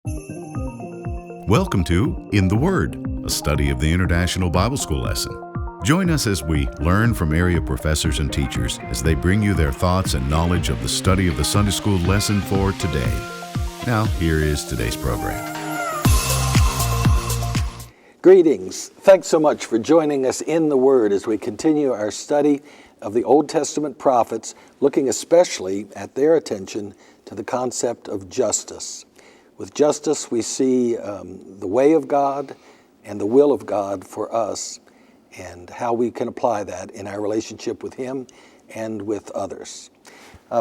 Welcome to In the Word, a study of the International Bible School lesson. Join us as we learn from area professors and teachers as they bring you their thoughts and knowledge of the study of the Sunday School lesson for today. Now, here is today's program. Greetings. Thanks so much for joining us in the Word as we continue our study of the Old Testament prophets, looking especially at their attention to the concept of justice. With justice, we see the way of God and the will of God for us and how we can apply that in our relationship with Him and with others.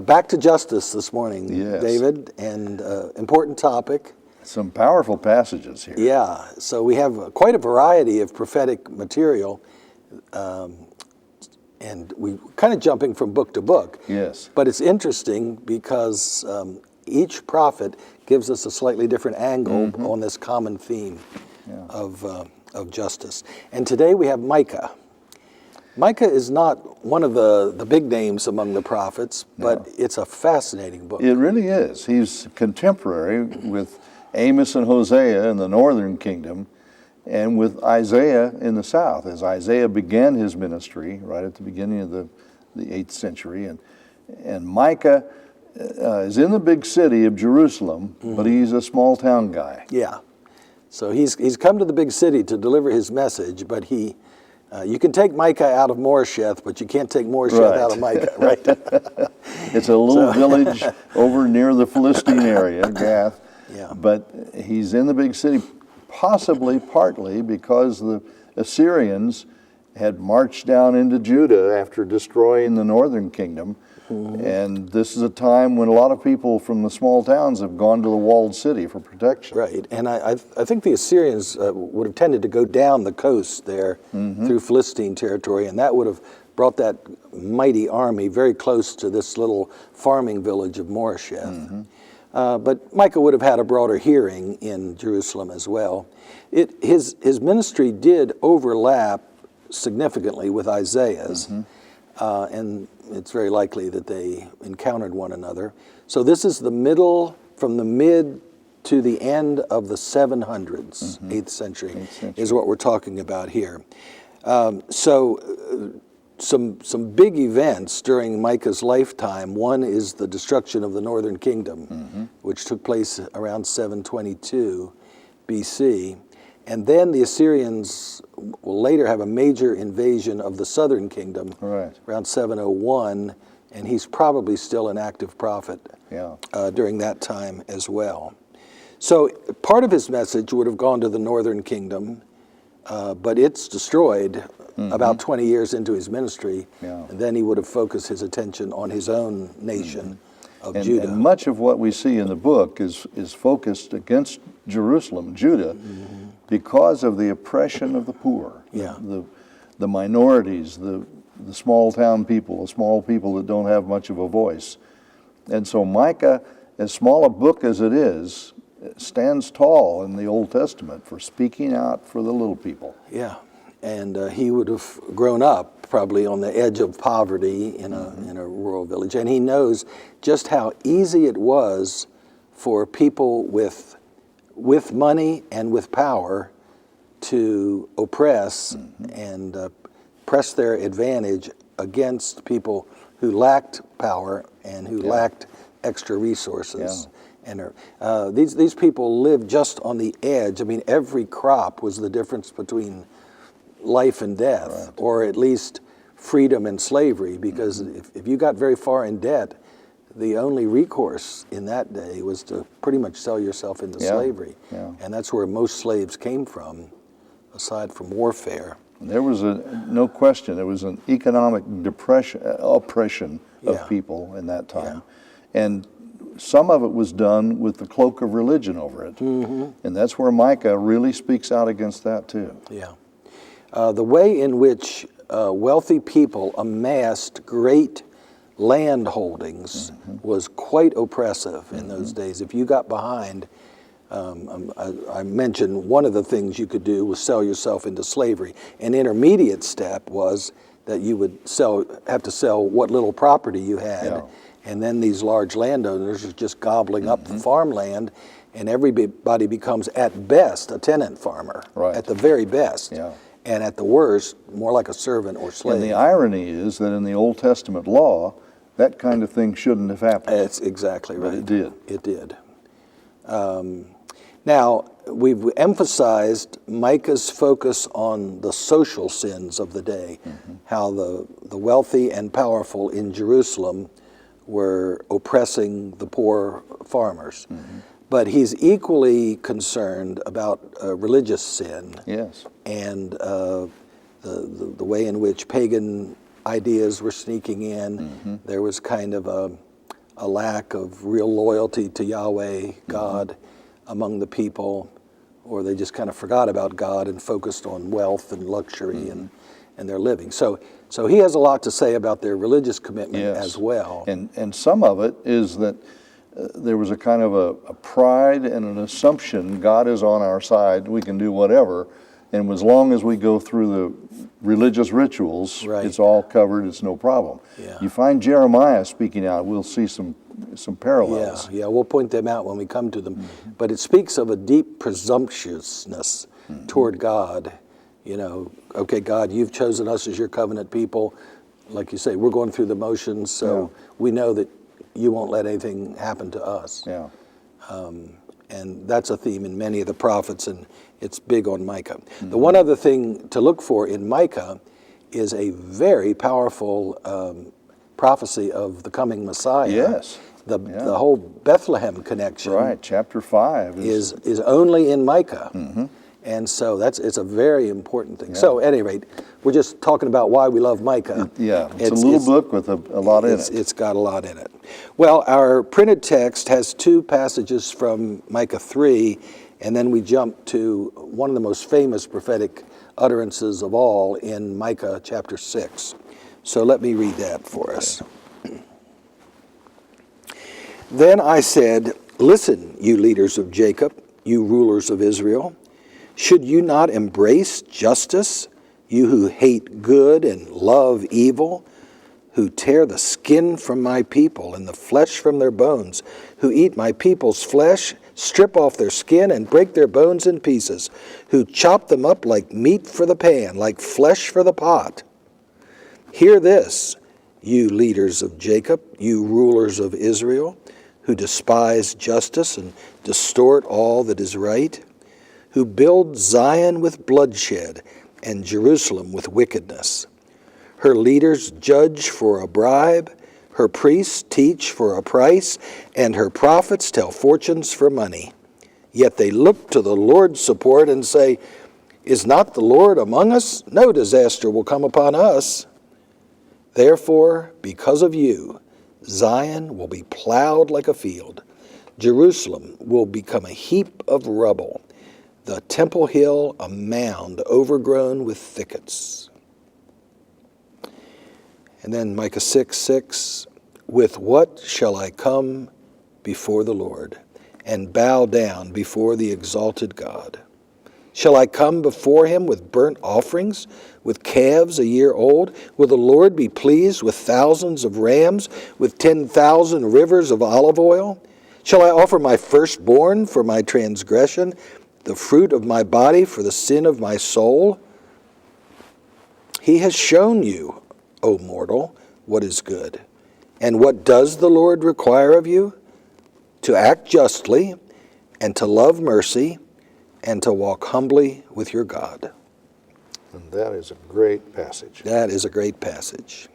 Back to justice this morning, Yes. David, and important topic. Some powerful passages here. Yeah, so we have quite a variety of prophetic material, and we kind of jumping from book to book. Yes. But it's interesting because each prophet gives us a slightly different angle on this common theme of justice. And today we have Micah. Micah is not one of the big names among the prophets, but it's a fascinating book. It really is. He's contemporary with Amos and Hosea in the northern kingdom and with Isaiah in the south, as Isaiah began his ministry right at the beginning of the 8th century. And Micah is in the big city of Jerusalem, but he's a small town guy. Yeah. So he's come to the big city to deliver his message, but you can take Micah out of Moresheth, but you can't take Moresheth out of Micah, right? It's a little village over near the Philistine area, Gath. Yeah. But he's in the big city, possibly partly because the Assyrians had marched down into Judah after destroying the northern kingdom. And this is a time when a lot of people from the small towns have gone to the walled city for protection. Right, and I think the Assyrians would have tended to go down the coast there through Philistine territory, and that would have brought that mighty army very close to this little farming village of Moresheth. But Micah would have had a broader hearing in Jerusalem as well. His ministry did overlap significantly with Isaiah's, and it's very likely that they encountered one another. So this is from the mid to the end of the 700s, 8th century, is what we're talking about here. Some big events during Micah's lifetime. One is the destruction of the northern kingdom, which took place around 722 BC. And then the Assyrians will later have a major invasion of the southern kingdom around 701, and he's probably still an active prophet during that time as well. So part of his message would have gone to the northern kingdom, but it's destroyed about 20 years into his ministry, and then he would have focused his attention on his own nation of Judah. And much of what we see in the book is focused against Jerusalem, Judah, because of the oppression of the poor, the minorities, the small town people, the small people that don't have much of a voice. And so Micah, as small a book as it is, stands tall in the Old Testament for speaking out for the little people. Yeah, and he would have grown up probably on the edge of poverty in a rural village, and he knows just how easy it was for people with money and with power to oppress and press their advantage against people who lacked power and who lacked extra resources. And these people lived just on the edge. I mean, every crop was the difference between life and death, or at least freedom and slavery, because if you got very far in debt, the only recourse in that day was to pretty much sell yourself into slavery. And that's where most slaves came from, aside from warfare. There was no question, there was an economic oppression of people in that time. And some of it was done with the cloak of religion over it. And that's where Micah really speaks out against that too. The way in which wealthy people amassed great land holdings was quite oppressive in those days. If you got behind, I mentioned one of the things you could do was sell yourself into slavery. An intermediate step was that you would have to sell what little property you had, and then these large landowners are just gobbling up the farmland, and everybody becomes at best a tenant farmer, Right. at the very best, Yeah. and at the worst more like a servant or slave. And the irony is that in the Old Testament law, that kind of thing shouldn't have happened. That's exactly right. But it did. It did. Now, we've emphasized Micah's focus on the social sins of the day, how the wealthy and powerful in Jerusalem were oppressing the poor farmers. But he's equally concerned about religious sin Yes. and the way in which pagan ideas were sneaking in. There was kind of a lack of real loyalty to Yahweh, God, among the people, or they just kind of forgot about God and focused on wealth and luxury and their living. So he has a lot to say about their religious commitment Yes. as well. And some of it is that there was a kind of a pride and an assumption God is on our side, we can do whatever, and as long as we go through the religious rituals, Right. it's all covered, it's no problem. Yeah. You find Jeremiah speaking out, we'll see some parallels. Yeah, we'll point them out when we come to them. But it speaks of a deep presumptuousness toward God. You know, okay, God, you've chosen us as your covenant people. Like you say, we're going through the motions, so we know that you won't let anything happen to us. Yeah. And that's a theme in many of the prophets, and it's big on Micah. The one other thing to look for in Micah is a very powerful prophecy of the coming Messiah. Yes. The whole Bethlehem connection Right, chapter 5 is only in Micah. And so it's a very important thing. So at any rate, we're just talking about why we love Micah. it's a little book with a lot in it. It's got a lot in it. Well, our printed text has two passages from Micah 3, and then we jump to one of the most famous prophetic utterances of all in Micah chapter 6. So let me read that for us. Then I said, "Listen, you leaders of Jacob, you rulers of Israel. Should you not embrace justice, you who hate good and love evil, who tear the skin from my people and the flesh from their bones, who eat my people's flesh, strip off their skin and break their bones in pieces, who chop them up like meat for the pan, like flesh for the pot? Hear this, you leaders of Jacob, you rulers of Israel, who despise justice and distort all that is right, who build Zion with bloodshed and Jerusalem with wickedness. Her leaders judge for a bribe, her priests teach for a price, and her prophets tell fortunes for money. Yet they look to the Lord's support and say, 'Is not the Lord among us? No disaster will come upon us.' Therefore, because of you, Zion will be plowed like a field. Jerusalem will become a heap of rubble, the Temple Hill a mound overgrown with thickets." And then Micah 6:6, "With what shall I come before the Lord and bow down before the exalted God? Shall I come before him with burnt offerings, with calves a year old? Will the Lord be pleased with thousands of rams, with 10,000 rivers of olive oil? Shall I offer my firstborn for my transgression, the fruit of my body for the sin of my soul? He has shown you, O mortal, what is good. And what does the Lord require of you? To act justly, and to love mercy, and to walk humbly with your God." And that is a great passage. That is a great passage.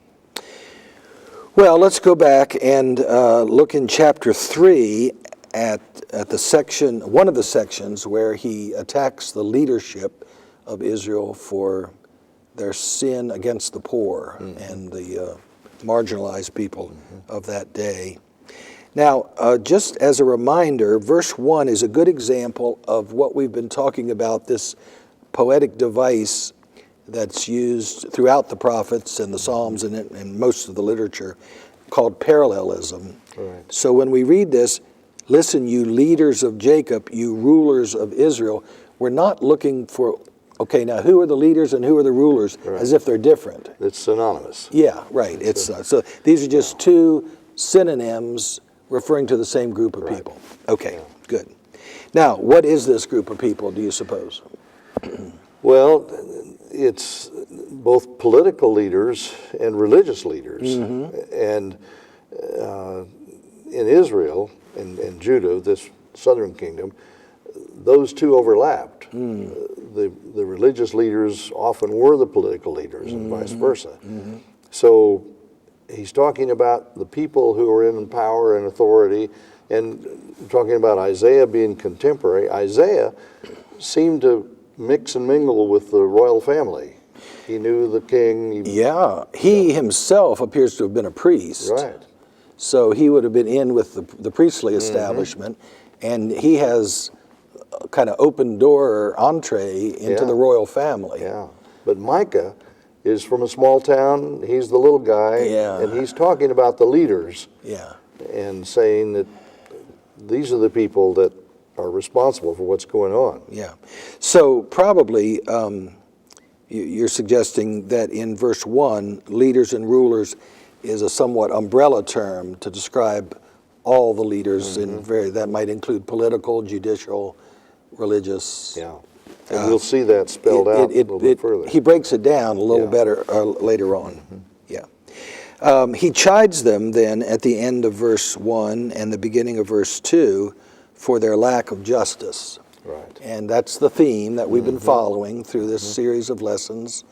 Well, let's go back and look in chapter 3 at the section, one of the sections where he attacks the leadership of Israel for their sin against the poor and the marginalized people of that day. Now, just as a reminder, verse 1 is a good example of what we've been talking about, this poetic device that's used throughout the prophets and the Psalms and most of the literature called parallelism. Right. So when we read this, "Listen, you leaders of Jacob, you rulers of Israel," we're not looking for, okay, now who are the leaders and who are the rulers, as if they're different. It's synonymous. Yeah, right. It's so these are just two synonyms referring to the same group of people. Okay, good. Now, what is this group of people, do you suppose? Well, it's both political leaders and religious leaders. And in Israel and Judah, this southern kingdom, those two overlapped. The religious leaders often were the political leaders and vice versa. So he's talking about the people who are in power and authority, and talking about Isaiah being contemporary. Isaiah seemed to mix and mingle with the royal family. He knew the king. He himself appears to have been a priest. Right. So he would have been in with the priestly establishment, and he has a kind of open door entree into the royal family. Yeah. But Micah is from a small town. He's the little guy. And he's talking about the leaders. And saying that these are the people that are responsible for what's going on. So probably you're suggesting that in verse 1, leaders and rulers is a somewhat umbrella term to describe all the leaders, that might include political, judicial, religious. And we'll see that spelled out a little bit further. He breaks it down a little better later on. He chides them then at the end of verse 1 and the beginning of verse 2 for their lack of justice. Right. And that's the theme that we've been following through this series of lessons.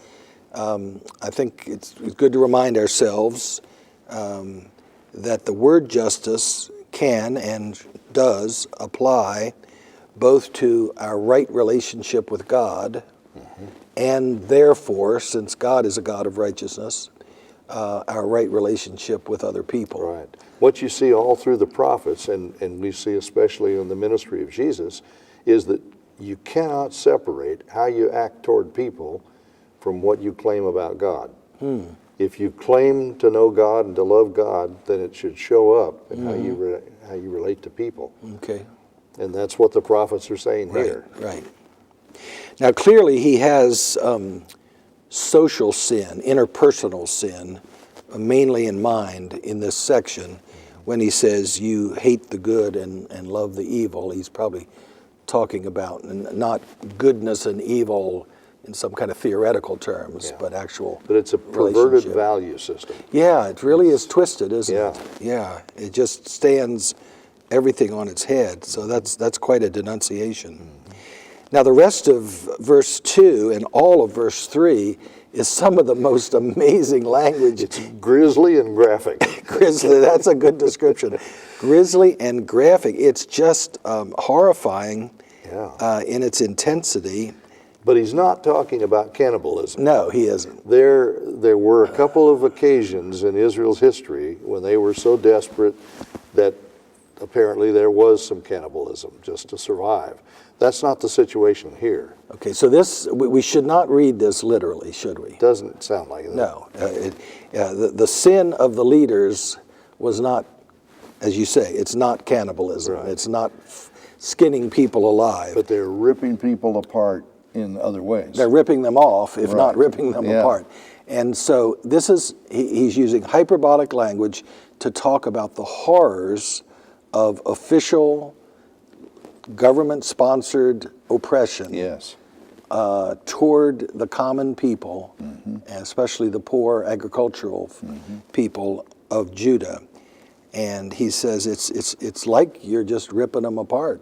I think it's good to remind ourselves that the word justice can and does apply both to our right relationship with God, and therefore, since God is a God of righteousness, our right relationship with other people. Right. What you see all through the prophets, and we see especially in the ministry of Jesus, is that you cannot separate how you act toward people from what you claim about God. If you claim to know God and to love God, then it should show up in how you relate to people. Okay. And that's what the prophets are saying here. Right. Now, clearly, he has social sin, interpersonal sin, mainly in mind in this section. When he says, you hate the good and love the evil, he's probably talking about not goodness and evil in some kind of theoretical terms, but actual But it's a perverted value system. Yeah, it really is twisted, isn't it? Yeah, it just stands everything on its head. So that's quite a denunciation. Now the rest of verse 2 and all of verse 3 is some of the most amazing language. It's grisly and graphic. Grisly, that's a good description. Grisly and graphic. It's just horrifying in its intensity. But he's not talking about cannibalism. No, he isn't. There were a couple of occasions in Israel's history when they were so desperate that apparently there was some cannibalism just to survive. That's not the situation here. Okay, so we should not read this literally, should we? Doesn't sound like that. No. The sin of the leaders was not, as you say, it's not cannibalism. Right. It's not skinning people alive. But they're ripping people apart in other ways. They're ripping them off, if not ripping them apart. And so he's using hyperbolic language to talk about the horrors of official government-sponsored oppression toward the common people, and especially the poor agricultural people of Judah. And he says it's like you're just ripping them apart.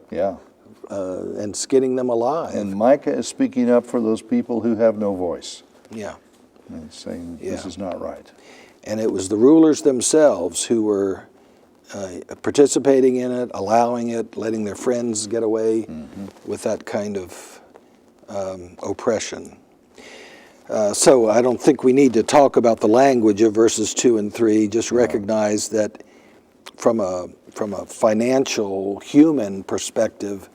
And skinning them alive. And Micah is speaking up for those people who have no voice. And saying this is not right. And it was the rulers themselves who were participating in it, allowing it, letting their friends get away with that kind of oppression. So I don't think we need to talk about the language of verses 2 and 3. Just recognize that from a financial, human perspective,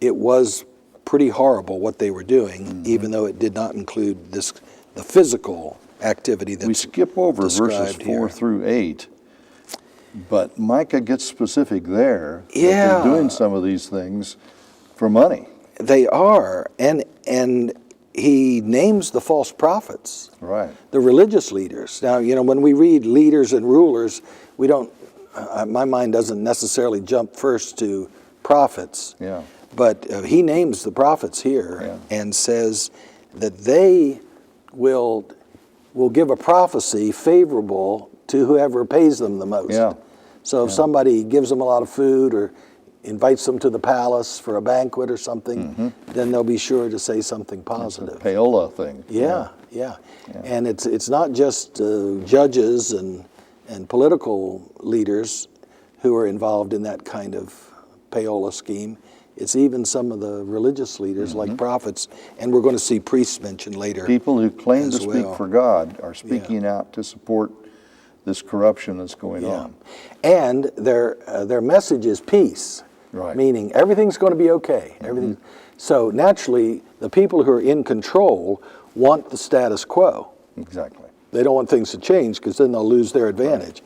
it was pretty horrible what they were doing, even though it did not include the physical activity that's we skip over verses 4 through 8, but Micah gets specific there. That they're doing some of these things for money. They are, and he names the false prophets, the religious leaders. Now, when we read leaders and rulers, we don't. My mind doesn't necessarily jump first to prophets. But he names the prophets here and says that they will give a prophecy favorable to whoever pays them the most. Yeah. So if somebody gives them a lot of food or invites them to the palace for a banquet or something, then they'll be sure to say something positive. Payola thing. Yeah. And it's not just judges and political leaders who are involved in that kind of payola scheme. It's even some of the religious leaders like prophets, and we're going to see priests mentioned later. People who claim to as speak well. for God are speaking out to support this corruption that's going on. And their message is peace, Right. meaning everything's going to be okay. Everything. So naturally, the people who are in control want the status quo. Exactly. They don't want things to change because then they'll lose their advantage.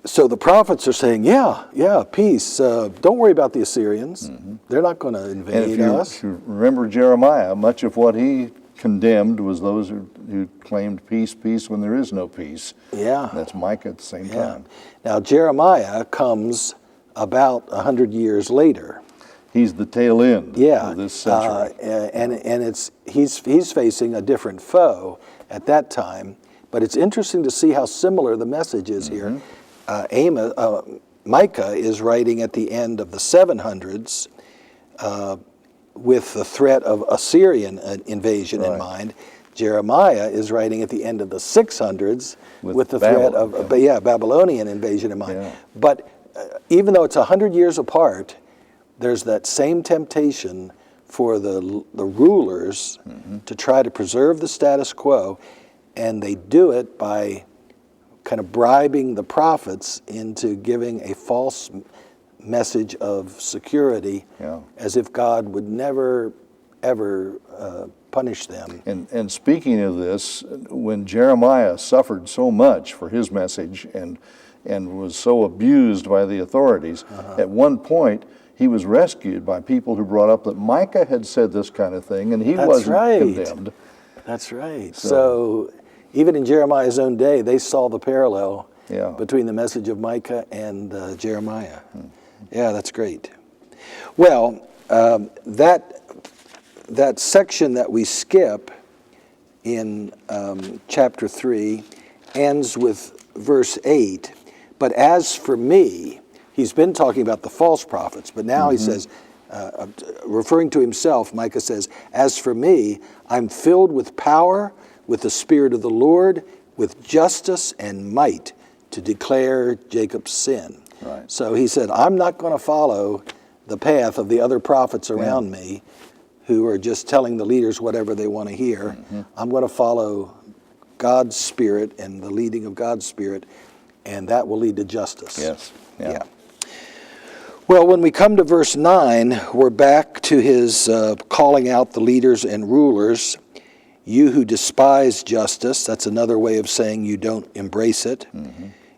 So the prophets are saying, yeah, peace. Don't worry about the Assyrians. They're not going to And invade us. if you remember Jeremiah, much of what he condemned was those who claimed peace when there is no peace. Yeah. That's Micah at the same Yeah. time. Now Jeremiah comes about 100 years later. He's the tail end of this century. And he's facing a different foe at that time. But it's interesting to see how similar the message is here. Micah is writing at the end of the 700s with the threat of Assyrian invasion in mind. Jeremiah is writing at the end of the 600s with the threat of Babylonian invasion in mind. Yeah. But even though it's 100 years apart, there's that same temptation for the rulers to try to preserve the status quo, and they do it by kind of bribing the prophets into giving a false message of security, as if God would never, ever punish them. And speaking of this, when Jeremiah suffered so much for his message and was so abused by the authorities, at one point he was rescued by people who brought up that Micah had said this kind of thing and he wasn't condemned. That's right. So even in Jeremiah's own day, they saw the parallel between the message of Micah and Jeremiah. Yeah, that's great. Well, that section that we skip in chapter 3 ends with verse 8. But as for me, he's been talking about the false prophets, but now he says, referring to himself, Micah says, as for me, I'm filled with power, with the Spirit of the Lord, with justice and might to declare Jacob's sin. Right. So he said, I'm not going to follow the path of the other prophets around me who are just telling the leaders whatever they want to hear. I'm going to follow God's Spirit and the leading of God's Spirit, and that will lead to justice. Yes. Yeah. Well, when we come to verse 9, we're back to his calling out the leaders and rulers. You who despise justice, that's another way of saying you don't embrace it.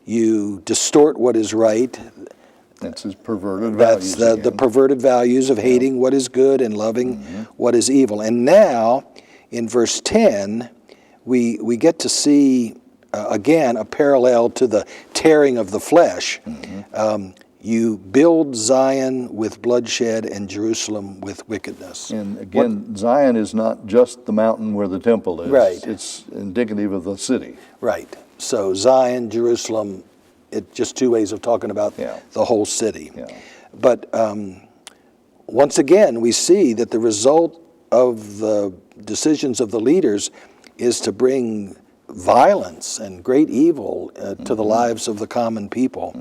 You distort what is right. That's his perverted values. That's the perverted values of hating what is good and loving what is evil. And now, in verse 10, we get to see, again, a parallel to the tearing of the flesh. You build Zion with bloodshed and Jerusalem with wickedness. And again, Zion is not just the mountain where the temple is. Right. It's indicative of the city. Right. So Zion, Jerusalem, it's just two ways of talking about the whole city. But once again, we see that the result of the decisions of the leaders is to bring violence and great evil to the lives of the common people.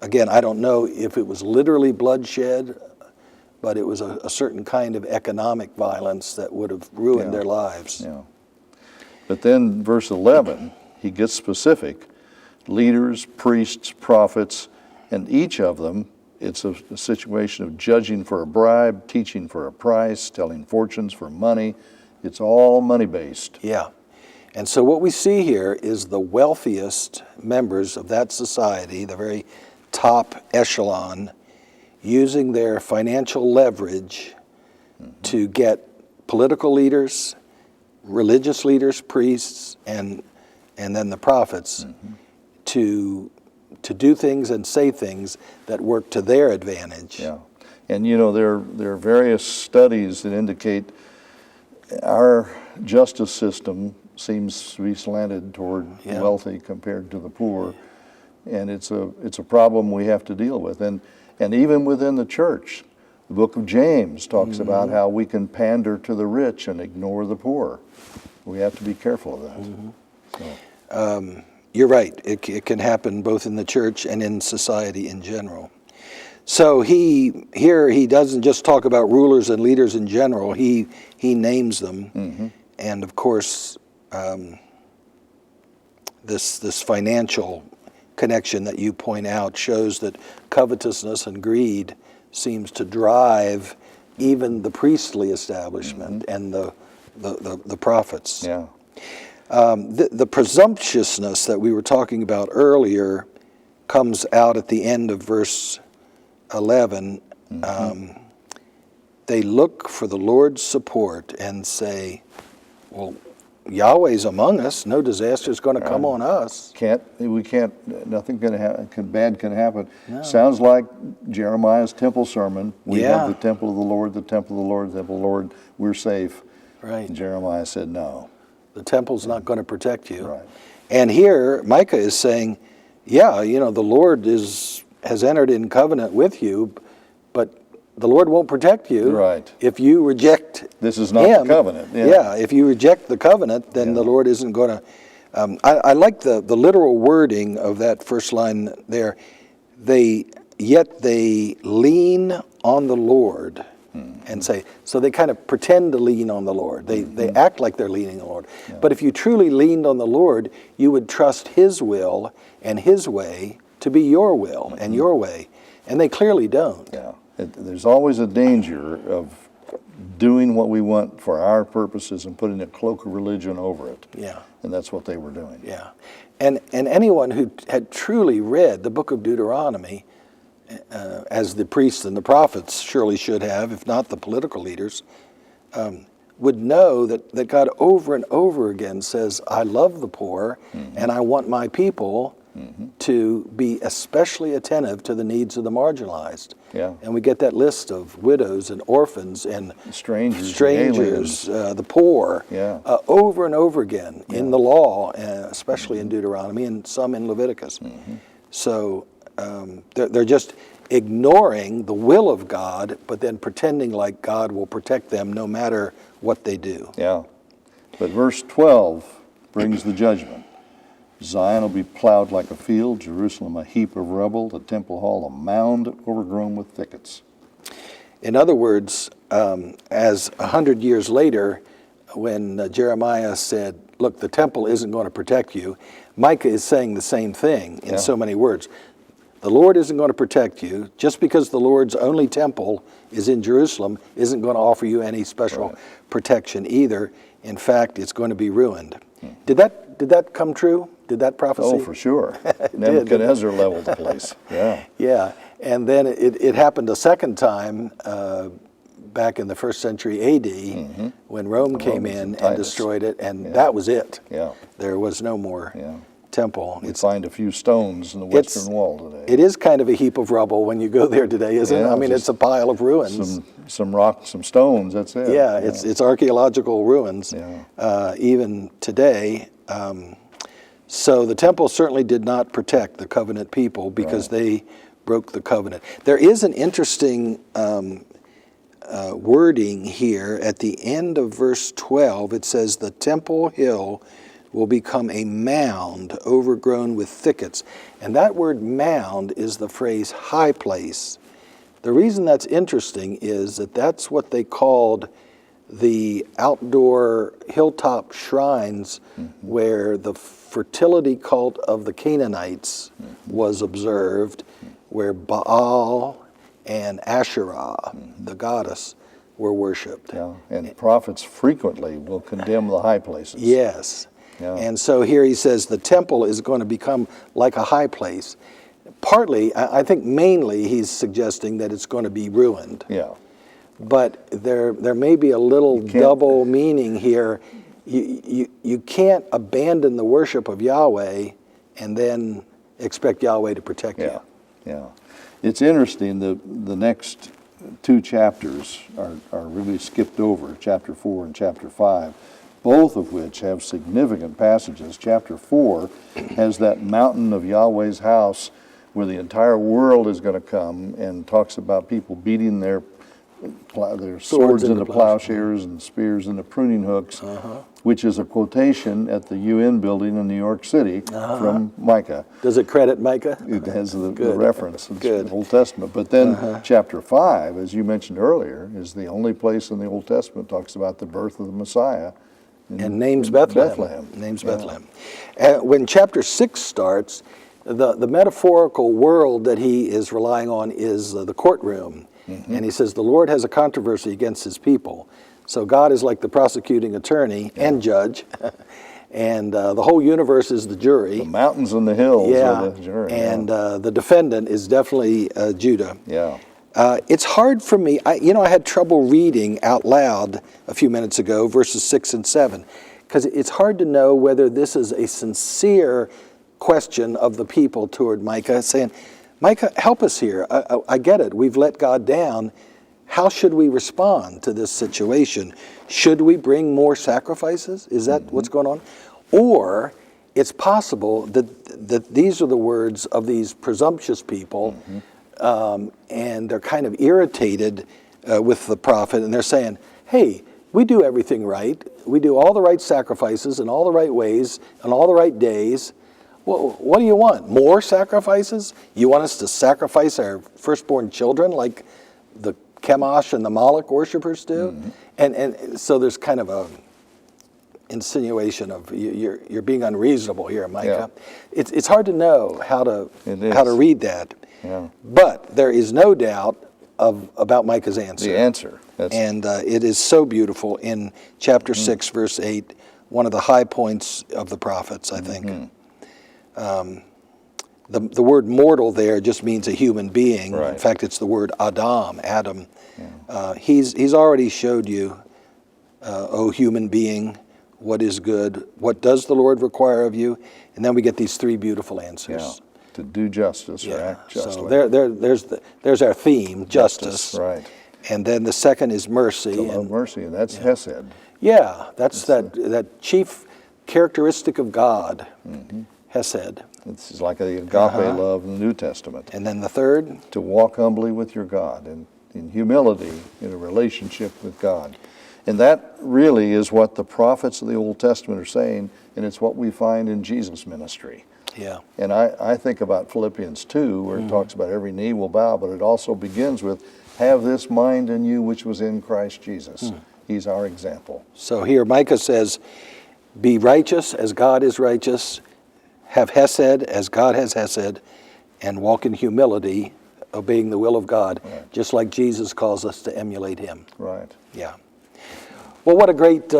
Again, I don't know if it was literally bloodshed, but it was a certain kind of economic violence that would have ruined their lives. But then verse 11, he gets specific. Leaders, priests, prophets, and each of them, it's a situation of judging for a bribe, teaching for a price, telling fortunes for money. It's all money-based. Yeah. And so what we see here is the wealthiest members of that society, the very top echelon, using their financial leverage to get political leaders, religious leaders, priests, and then the prophets to do things and say things that work to their advantage. And there are various studies that indicate our justice system seems to be slanted toward wealthy compared to the poor, and it's a problem we have to deal with. And even within the church, the book of James talks about how we can pander to the rich and ignore the poor. We have to be careful of that. So. You're right. It can happen both in the church and in society in general. So he doesn't just talk about rulers and leaders in general. He names them, and of course, this financial connection that you point out shows that covetousness and greed seems to drive even the priestly establishment and the prophets. Yeah. The presumptuousness that we were talking about earlier comes out at the end of verse 11. They look for the Lord's support and say, well, Yahweh's among us. No disaster is going to come on us. Nothing bad can happen. No. Sounds like Jeremiah's temple sermon. We have the temple of the Lord, the temple of the Lord, the temple of the Lord. We're safe. Right. And Jeremiah said no. The temple's not going to protect you. Right. And here, Micah is saying, the Lord has entered in covenant with you, but the Lord won't protect you. Right. If you reject This is not him, the covenant. If you reject the covenant, then the Lord isn't going to... I like the literal wording of that first line there. Yet they lean on the Lord and say, so they kind of pretend to lean on the Lord. They act like they're leaning on the Lord. Yeah. But if you truly leaned on the Lord, you would trust His will and His way to be your will and your way. And they clearly don't. Yeah. There's always a danger of doing what we want for our purposes and putting a cloak of religion over it. Yeah. And that's what they were doing. Yeah. And anyone who had truly read the book of Deuteronomy, as the priests and the prophets surely should have, if not the political leaders, would know that God over and over again says, I love the poor and I want my people to be especially attentive to the needs of the marginalized. Yeah. And we get that list of widows and orphans and strangers, the poor, over and over again in the law, especially in Deuteronomy and some in Leviticus. So they're just ignoring the will of God, but then pretending like God will protect them no matter what they do. Yeah. But verse 12 brings the judgment. Zion will be plowed like a field, Jerusalem a heap of rubble, the temple hall a mound overgrown with thickets. In other words, as 100 years later, when Jeremiah said, look, the temple isn't going to protect you, Micah is saying the same thing in so many words. The Lord isn't going to protect you. Just because the Lord's only temple is in Jerusalem isn't going to offer you any special protection either. In fact, it's going to be ruined. Did that come true? Did that prophecy? Oh, for sure. Nebuchadnezzar leveled the place. Yeah. Yeah. And then it happened a second time back in the 1st century A.D. When Rome came in and destroyed it, and that was it. Yeah. There was no more temple. You find a few stones in the Western Wall today. It is kind of a heap of rubble when you go there today, isn't it? I mean, it's a pile of ruins. Some rock, some stones, that's it. Yeah, it's archaeological ruins, even today. So the temple certainly did not protect the covenant people because they broke the covenant. There is an interesting wording here at the end of verse 12. It says, the temple hill will become a mound overgrown with thickets. And that word mound is the phrase high place. The reason that's interesting is that that's what they called the outdoor hilltop shrines where the fertility cult of the Canaanites was observed, where Baal and Asherah, the goddess, were worshipped. Yeah, and prophets frequently will condemn the high places. Yes. Yeah. And so here he says the temple is going to become like a high place. Partly, I think mainly he's suggesting that it's going to be ruined. Yeah. But there may be a little double meaning here. You can't abandon the worship of Yahweh and then expect Yahweh to protect you. Yeah. It's interesting, the next two chapters are really skipped over, chapter 4 and chapter 5, both of which have significant passages. Chapter 4 has that mountain of Yahweh's house where the entire world is going to come, and talks about people beating their swords into plowshares and spears into pruning hooks, which is a quotation at the UN building in New York City from Micah. Does it credit Micah? It has the reference. It's Good. the Old Testament. But then chapter 5, as you mentioned earlier, is the only place in the Old Testament talks about the birth of the Messiah. And names Bethlehem. Names Bethlehem. When chapter 6 starts, the metaphorical world that he is relying on is the courtroom. And he says, the Lord has a controversy against his people. So God is like the prosecuting attorney and judge. And the whole universe is the jury. The mountains and the hills are the jury. And the defendant is definitely Judah. Yeah. It's hard for me. I had trouble reading out loud a few minutes ago, verses 6 and 7, because it's hard to know whether this is a sincere question of the people toward Micah, saying, Micah, help us here. I get it. We've let God down. How should we respond to this situation? Should we bring more sacrifices? Is that what's going on? Or it's possible that these are the words of these presumptuous people, and they're kind of irritated with the prophet, and they're saying, hey, we do everything right. We do all the right sacrifices in all the right ways on all the right days. Well, what do you want? More sacrifices? You want us to sacrifice our firstborn children like the Chemosh and the Moloch worshipers do? And so there's kind of a insinuation of you're being unreasonable here, Micah. Yeah. It's hard to know how to read that. Yeah. But there is no doubt about Micah's answer. The answer. And it is so beautiful in chapter 6, verse 8, one of the high points of the prophets, I think. The word mortal there just means a human being. Right. In fact, it's the word Adam. Yeah. He's already showed you, O human being, what is good, what does the Lord require of you? And then we get these three beautiful answers. Yeah. To do justice or act justly. So there's our theme, justice. Right. And then the second is mercy. To love mercy, and that's Hesed. Yeah, that's that chief characteristic of God, Hesed. It's like the agape love in the New Testament. And then the third? To walk humbly with your God, and in humility, in a relationship with God. And that really is what the prophets of the Old Testament are saying, and it's what we find in Jesus' ministry. Yeah. And I think about Philippians 2, where it talks about every knee will bow, but it also begins with, have this mind in you which was in Christ Jesus. He's our example. So here Micah says, be righteous as God is righteous, have Hesed as God has Hesed, and walk in humility, obeying the will of God, just like Jesus calls us to emulate him. Right. Yeah. Well, what a great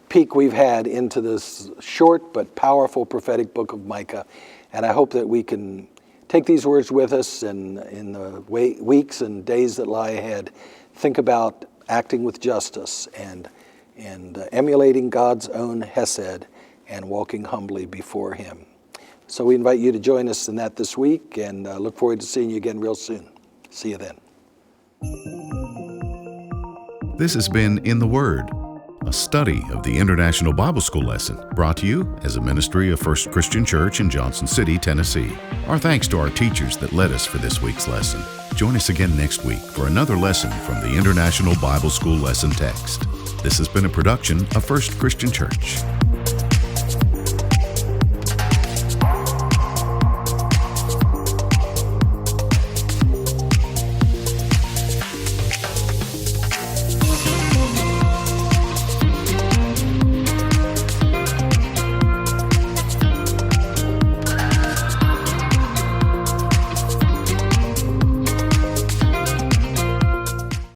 peek we've had into this short but powerful prophetic book of Micah. And I hope that we can take these words with us and in the weeks and days that lie ahead, think about acting with justice and emulating God's own Hesed and walking humbly before him. So we invite you to join us in that this week, and look forward to seeing you again real soon. See you then. This has been In the Word, a study of the International Bible School lesson brought to you as a ministry of First Christian Church in Johnson City, Tennessee. Our thanks to our teachers that led us for this week's lesson. Join us again next week for another lesson from the International Bible School lesson text. This has been a production of First Christian Church.